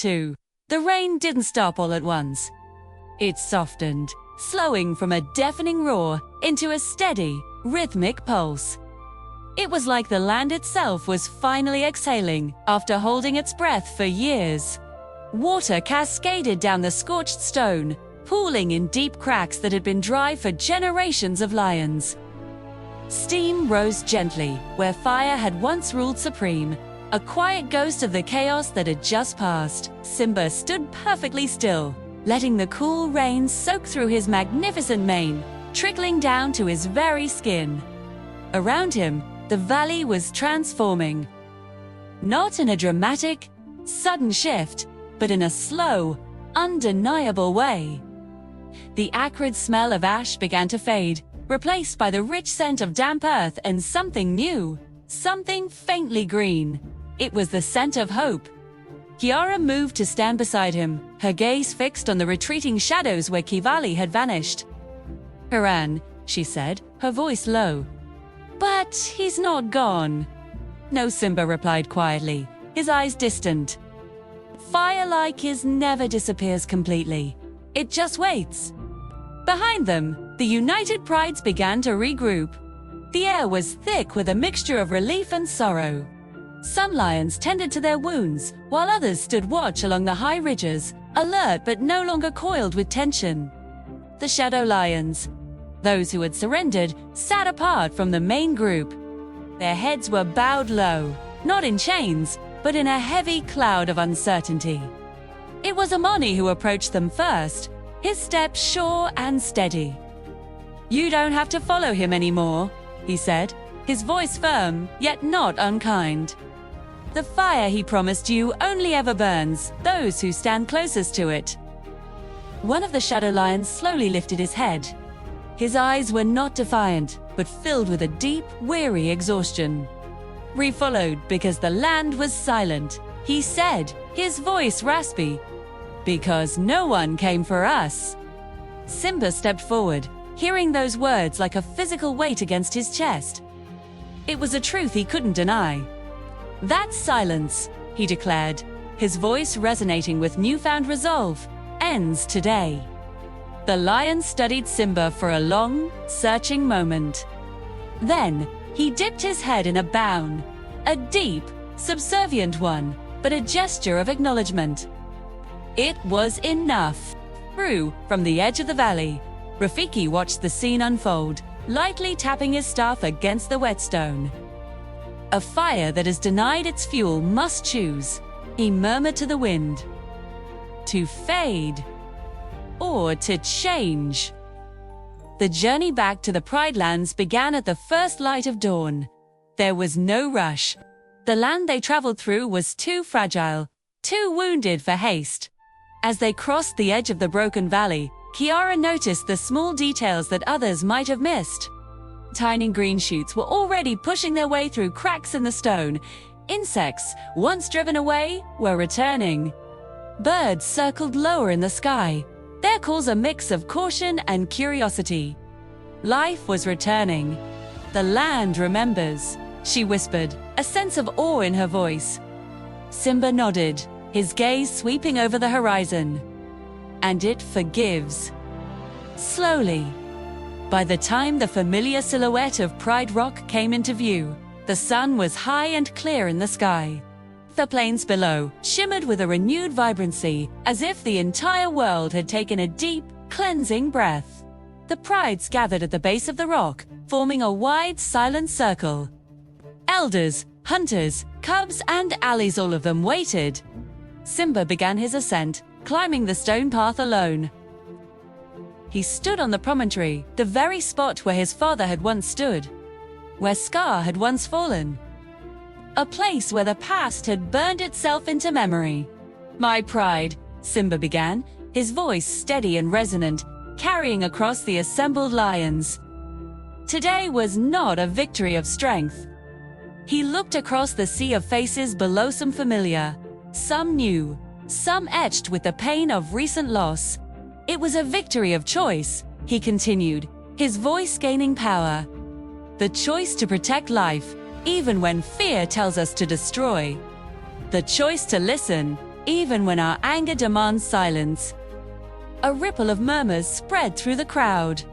too. The rain didn't stop all at once. It softened, slowing from a deafening roar into a steady, rhythmic pulse. It was like the land itself was finally exhaling after holding its breath for years. Water cascaded down the scorched stone, pooling in deep cracks that had been dry for generations of lions. Steam rose gently where fire had once ruled supreme, a quiet ghost of the chaos that had just passed. Simba stood perfectly still, letting the cool rain soak through his magnificent mane, trickling down to his very skin. Around him, the valley was transforming. Not in a dramatic, sudden shift, but in a slow, undeniable way. The acrid smell of ash began to fade, replaced by the rich scent of damp earth and something new, something faintly green. It was the scent of hope. Kiara moved to stand beside him, her gaze fixed on the retreating shadows where Kivali had vanished. "Haran," she said, her voice low. "But he's not gone." "No," Simba replied quietly, his eyes distant. "Fire like his never disappears completely. It just waits." Behind them, the united prides began to regroup. The air was thick with a mixture of relief and sorrow. Some lions tended to their wounds, while others stood watch along the high ridges, alert but no longer coiled with tension. The shadow lions, those who had surrendered, sat apart from the main group. Their heads were bowed low, not in chains, but in a heavy cloud of uncertainty. It was Amani who approached them first, his step sure and steady. "You don't have to follow him anymore," he said, his voice firm, yet not unkind. "The fire he promised you only ever burns those who stand closest to it." One of the shadow lions slowly lifted his head. His eyes were not defiant, but filled with a deep, weary exhaustion. "We followed because the land was silent," he said, his voice raspy. "Because no one came for us." Simba stepped forward, hearing those words like a physical weight against his chest. It was a truth he couldn't deny. "That silence," he declared, his voice resonating with newfound resolve, "ends today." The lion studied Simba for a long, searching moment. Then, he dipped his head in a bow, a deep, subservient one, but a gesture of acknowledgement. It was enough. Through, from the edge of the valley, Rafiki watched the scene unfold, lightly tapping his staff against the whetstone. "A fire that has denied its fuel must choose," he murmured to the wind. "To fade, or to change." The journey back to the Pride Lands began at the first light of dawn. There was no rush. The land they traveled through was too fragile, too wounded for haste. As they crossed the edge of the broken valley, Kiara noticed the small details that others might have missed. Tiny green shoots were already pushing their way through cracks in the stone. Insects, once driven away, were returning. Birds circled lower in the sky, their calls a mix of caution and curiosity. Life was returning. "The land remembers," she whispered, a sense of awe in her voice. Simba nodded, his gaze sweeping over the horizon. "And it forgives." Slowly. By the time the familiar silhouette of Pride Rock came into view, the sun was high and clear in the sky. The plains below shimmered with a renewed vibrancy, as if the entire world had taken a deep, cleansing breath. The prides gathered at the base of the rock, forming a wide, silent circle. Elders, hunters, cubs, and allies, all of them waited. Simba began his ascent, climbing the stone path alone. He stood on the promontory, the very spot where his father had once stood, where Scar had once fallen. A place where the past had burned itself into memory. "My pride," Simba began, his voice steady and resonant, carrying across the assembled lions. Today was not a victory of strength. He looked across the sea of faces below, some familiar, some new, some etched with the pain of recent loss. It was a victory of choice, he continued, his voice gaining power. The choice to protect life, even when fear tells us to destroy. The choice to listen, even when our anger demands silence. A ripple of murmurs spread through the crowd.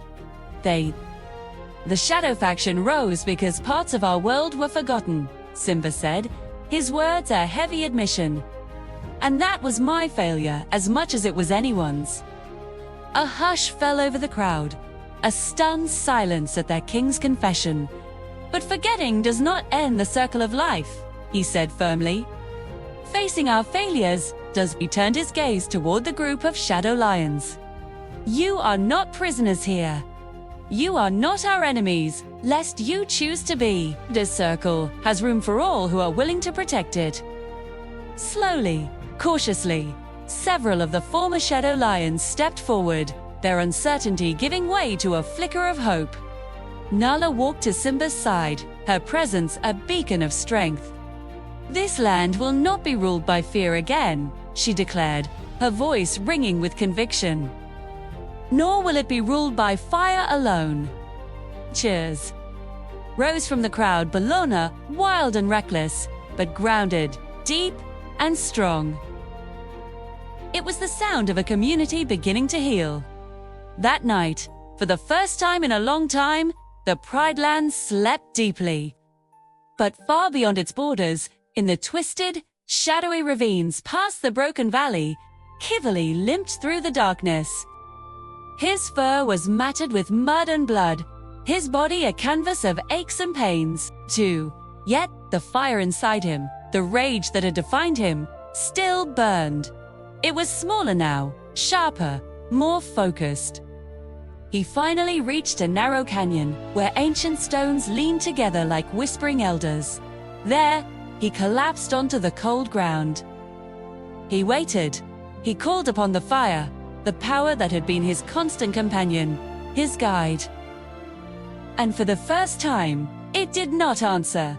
The shadow faction rose because parts of our world were forgotten, Simba said, his words a heavy admission. And that was my failure as much as it was anyone's. A hush fell over the crowd, a stunned silence at their king's confession. But forgetting does not end the circle of life, he said firmly. Facing our failures does. He turned his gaze toward the group of shadow lions. You are not prisoners here. You are not our enemies, lest you choose to be. This circle has room for all who are willing to protect it. Slowly, cautiously, several of the former shadow lions stepped forward, their uncertainty giving way to a flicker of hope. Nala walked to Simba's side, her presence a beacon of strength. This land will not be ruled by fear again, she declared, her voice ringing with conviction. Nor will it be ruled by fire alone. Cheers rose from the crowd, Bologna, wild and reckless, but grounded, deep and strong. It was the sound of a community beginning to heal. That night, for the first time in a long time, the Pride Land slept deeply. But far beyond its borders, in the twisted, shadowy ravines past the broken valley, Kivali limped through the darkness. His fur was matted with mud and blood, his body a canvas of aches and pains, too. Yet the fire inside him, the rage that had defined him, still burned. It was smaller now, sharper, more focused. He finally reached a narrow canyon where ancient stones leaned together like whispering elders. There, he collapsed onto the cold ground. He waited. He called upon the fire, the power that had been his constant companion, his guide. And for the first time, it did not answer.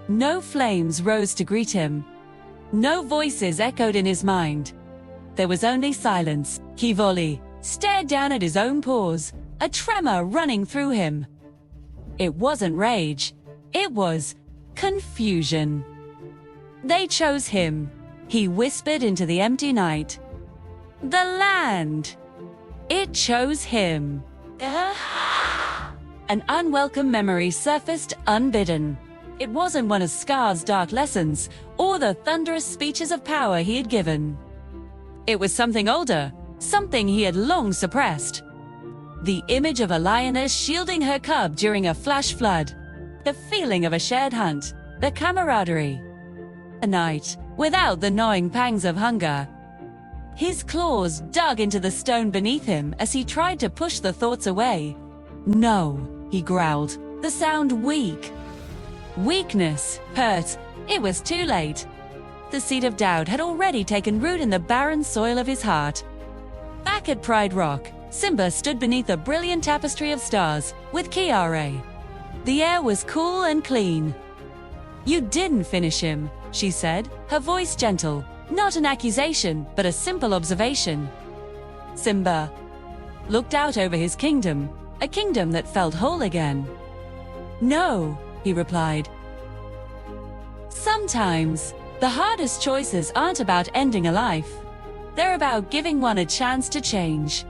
No flames rose to greet him. No voices echoed in his mind. There was only silence. Kivali stared down at his own paws, a tremor running through him. It wasn't rage. It was confusion. They chose him, he whispered into the empty night. The land. It chose him. An unwelcome memory surfaced unbidden. It wasn't one of Scar's dark lessons, or the thunderous speeches of power he had given. It was something older, something he had long suppressed. The image of a lioness shielding her cub during a flash flood. The feeling of a shared hunt, the camaraderie. A night, without the gnawing pangs of hunger. His claws dug into the stone beneath him as he tried to push the thoughts away. No, he growled, the sound weak. Weakness, hurt, it was too late. The seed of doubt had already taken root in the barren soil of his heart. Back at Pride Rock, Simba stood beneath a brilliant tapestry of stars, with Kiare. The air was cool and clean. You didn't finish him, she said, her voice gentle. Not an accusation, but a simple observation. Simba looked out over his kingdom, a kingdom that felt whole again. No, he replied. Sometimes, the hardest choices aren't about ending a life. They're about giving one a chance to change.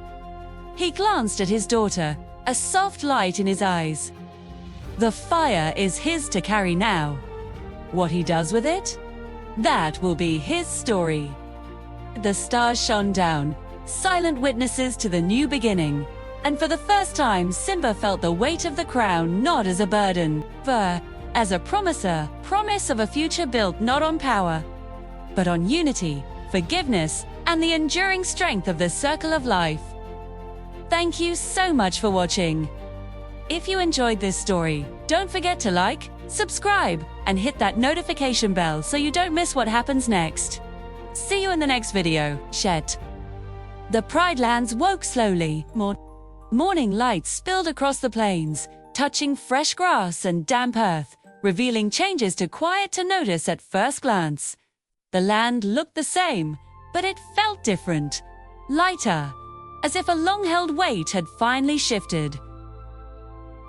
He glanced at his daughter, a soft light in his eyes. The fire is his to carry now. What he does with it? That will be his story. The stars shone down, silent witnesses to the new beginning. And for the first time, Simba felt the weight of the crown not as a burden, but as a promise of a future built not on power, but on unity, forgiveness, and the enduring strength of the circle of life. Thank you so much for watching. If you enjoyed this story, don't forget to like, subscribe, and hit that notification bell so you don't miss what happens next. See you in the next video. Shet. The Pride Lands woke slowly. Morning light spilled across the plains, touching fresh grass and damp earth, revealing changes too quiet to notice at first glance. The land looked the same, but it felt different, lighter, as if a long-held weight had finally shifted.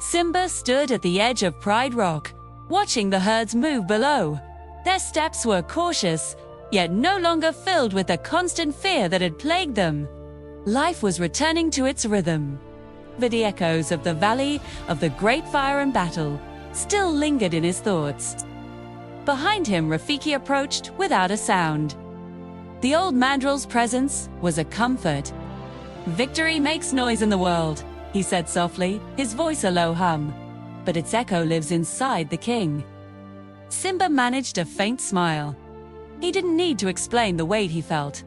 Simba stood at the edge of Pride Rock, watching the herds move below. Their steps were cautious, yet no longer filled with the constant fear that had plagued them. Life was returning to its rhythm. But the echoes of the valley of the great fire and battle still lingered in his thoughts. Behind him, Rafiki approached without a sound. The old mandrel's presence was a comfort. "Victory makes noise in the world," he said softly, his voice a low hum. "But its echo lives inside the king." Simba managed a faint smile. He didn't need to explain the weight he felt.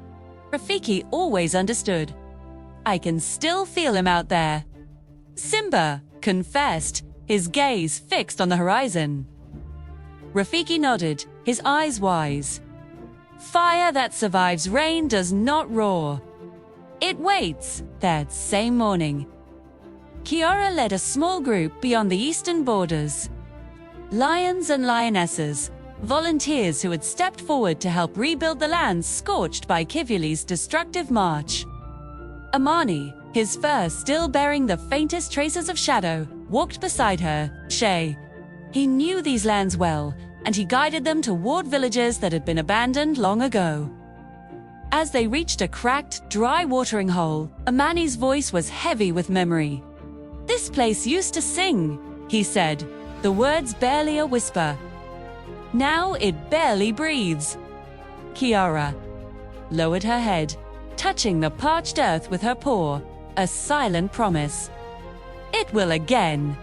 Rafiki always understood. "I can still feel him out there," Simba confessed, his gaze fixed on the horizon. Rafiki nodded, his eyes wise. "Fire that survives rain does not roar. It waits." That same morning, Kiara led a small group beyond the eastern borders. Lions and lionesses, volunteers who had stepped forward to help rebuild the lands scorched by Kivyuli's destructive march. Amani, his fur still bearing the faintest traces of shadow, walked beside her, Shay. He knew these lands well, and he guided them toward villages that had been abandoned long ago. As they reached a cracked, dry watering hole, Amani's voice was heavy with memory. "This place used to sing," he said, the words barely a whisper. "Now it barely breathes." Kiara lowered her head, touching the parched earth with her paw, a silent promise. "It will again."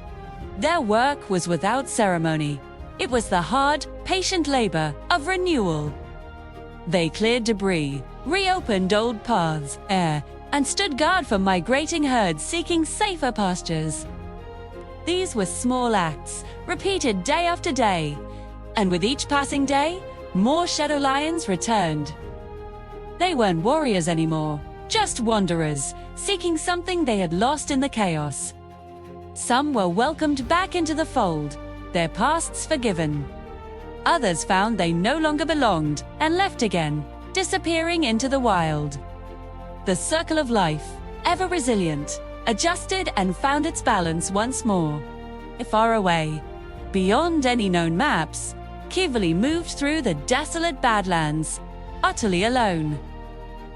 Their work was without ceremony. It was the hard, patient labor of renewal. They cleared debris, reopened old paths, and stood guard for migrating herds seeking safer pastures. These were small acts, repeated day after day, and with each passing day, more shadow lions returned. They weren't warriors anymore, just wanderers, seeking something they had lost in the chaos. Some were welcomed back into the fold, their pasts forgiven. Others found they no longer belonged and left again, disappearing into the wild. The circle of life, ever resilient, adjusted and found its balance once more. Far away, beyond any known maps, Kivyuli moved through the desolate Badlands, utterly alone.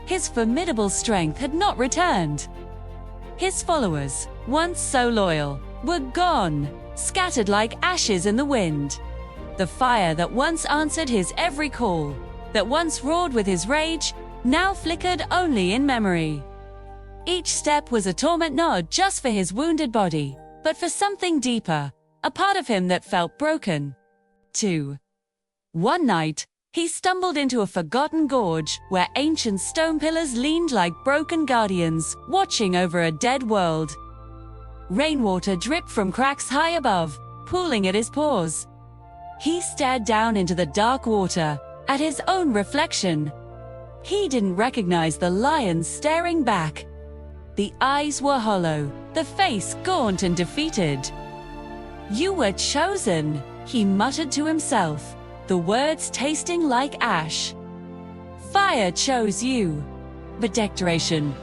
His formidable strength had not returned. His followers, once so loyal, were gone, scattered like ashes in the wind. The fire that once answered his every call, that once roared with his rage, now flickered only in memory. Each step was a torment not just for his wounded body, but for something deeper, a part of him that felt broken, too. One night, he stumbled into a forgotten gorge where ancient stone pillars leaned like broken guardians, watching over a dead world. Rainwater dripped from cracks high above, pooling at his paws. He stared down into the dark water, at his own reflection. He didn't recognize the lions staring back. The eyes were hollow, the face gaunt and defeated. "You were chosen," he muttered to himself, the words tasting like ash. "Fire chose you." But declaration,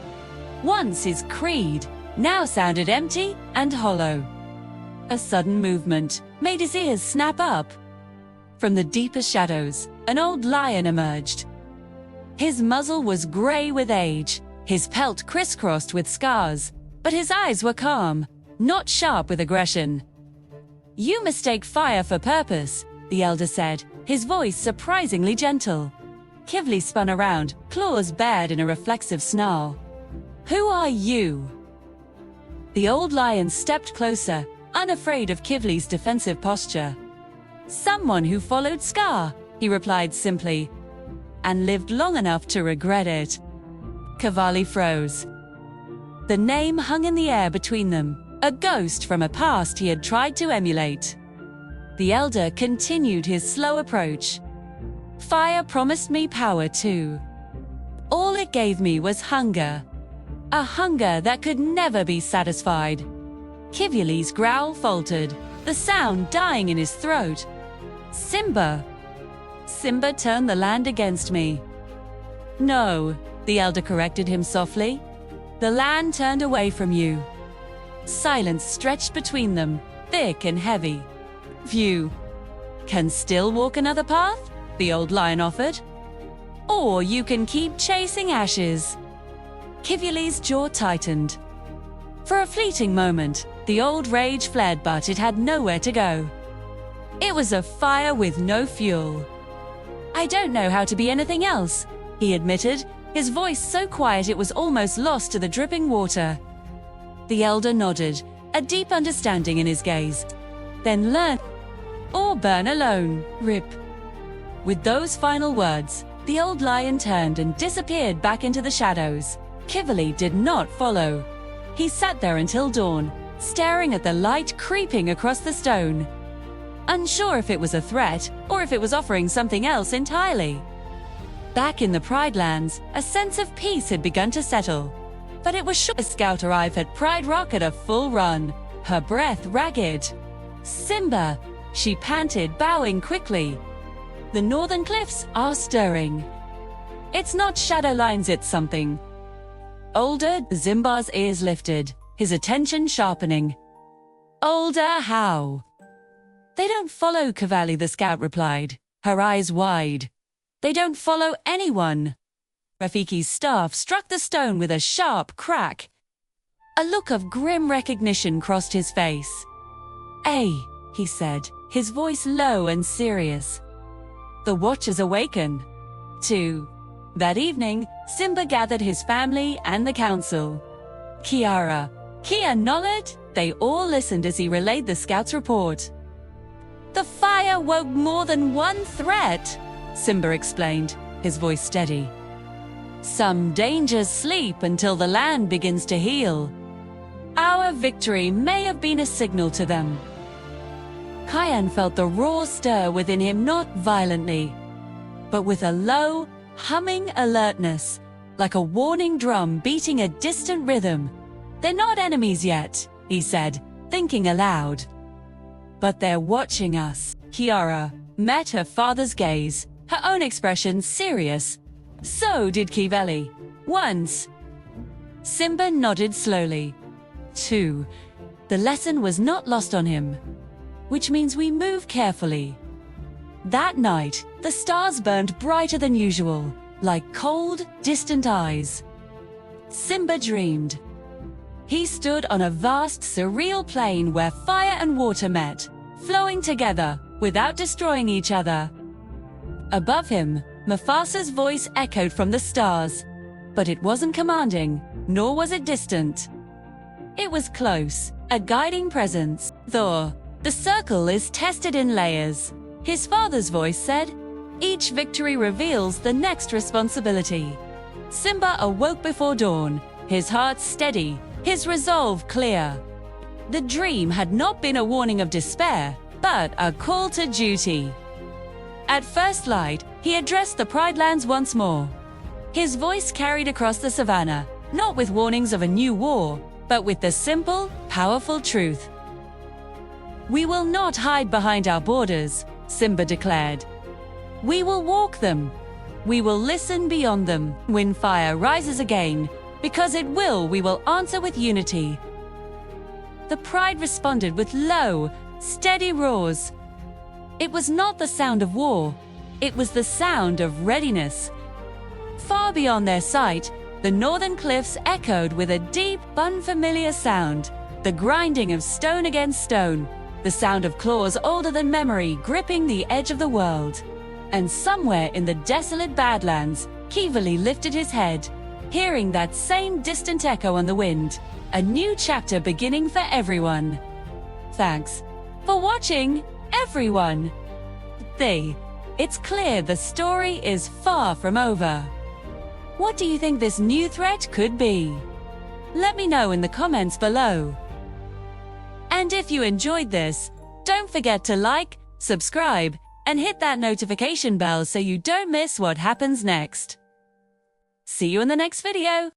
once his creed, now sounded empty and hollow. A sudden movement made his ears snap up. From the deepest shadows, an old lion emerged. His muzzle was gray with age, his pelt crisscrossed with scars, but his eyes were calm, not sharp with aggression. "You mistake fire for purpose," the elder said, his voice surprisingly gentle. Kivyuli spun around, claws bared in a reflexive snarl. "Who are you?" The old lion stepped closer, unafraid of Kivyuli's defensive posture. "Someone who followed Scar," he replied simply, "and lived long enough to regret it." Kivyuli froze. The name hung in the air between them, a ghost from a past he had tried to emulate. The elder continued his slow approach. "Fire promised me power too. All it gave me was hunger. A hunger that could never be satisfied." Kivyuli's growl faltered, the sound dying in his throat. "Simba." "Simba turned the land against me." "No," the elder corrected him softly. "The land turned away from you." Silence stretched between them, thick and heavy. "You can still walk another path?" the old lion offered. or you can keep chasing ashes. Kivali's jaw tightened. For a fleeting moment, the old rage fled, but it had nowhere to go. It was a fire with no fuel. I don't know how to be anything else, he admitted, his voice so quiet it was almost lost to the dripping water. The elder nodded, a deep understanding in his gaze. Then learn or burn alone, rip. With those final words, the old lion turned and disappeared back into the shadows. Kivali did not follow. He sat there until dawn, staring at the light creeping across the stone, unsure if it was a threat or if it was offering something else entirely. Back in the Pride Lands, a sense of peace had begun to settle. But it was sure the scout arrived at Pride Rock at a full run, her breath ragged. Simba, she panted, bowing quickly. The northern cliffs are stirring. It's not shadow lines, it's something. Older, Simba's ears lifted, his attention sharpening. Older how? They don't follow Kivali, the scout replied, her eyes wide. They don't follow anyone. Rafiki's staff struck the stone with a sharp crack. A look of grim recognition crossed his face. "Ay," he said, his voice low and serious. "The Watchers awaken." 2. That evening, Simba gathered his family and the council. Kiara, Kia nodded. They all listened as he relayed the scout's report. "The fire woke more than one threat," Simba explained, his voice steady. "Some dangers sleep until the land begins to heal. Our victory may have been a signal to them." Kyan felt the raw stir within him, not violently, but with a low, humming alertness, like a warning drum beating a distant rhythm. "They're not enemies yet," he said, thinking aloud. "But they're watching us." Kiara met her father's gaze, her own expression serious. So did Kivali. Once. Simba nodded slowly. 2. The lesson was not lost on him, which means we move carefully. That night, the stars burned brighter than usual, like cold, distant eyes. Simba dreamed. He stood on a vast, surreal plain where fire and water met, flowing together, without destroying each other. Above him, Mufasa's voice echoed from the stars, but it wasn't commanding, nor was it distant. It was close, a guiding presence. "Thor, the circle is tested in layers," his father's voice said. "Each victory reveals the next responsibility." Simba awoke before dawn, his heart steady, his resolve clear. The dream had not been a warning of despair, but a call to duty. At first light, he addressed the Pride Lands once more. His voice carried across the savannah, not with warnings of a new war, but with the simple, powerful truth. "We will not hide behind our borders," Simba declared. "We will walk them. We will listen beyond them. When fire rises again, because it will, we will answer with unity." The Pride responded with low, steady roars. It was not the sound of war. It was the sound of readiness. Far beyond their sight, the northern cliffs echoed with a deep, unfamiliar sound, the grinding of stone against stone, the sound of claws older than memory gripping the edge of the world. And somewhere in the desolate Badlands, Kivali lifted his head, hearing that same distant echo on the wind, a new chapter beginning for everyone. Thanks for watching, everyone. It's clear the story is far from over. What do you think this new threat could be? Let me know in the comments below. And if you enjoyed this, don't forget to like, subscribe, and hit that notification bell so you don't miss what happens next. See you in the next video.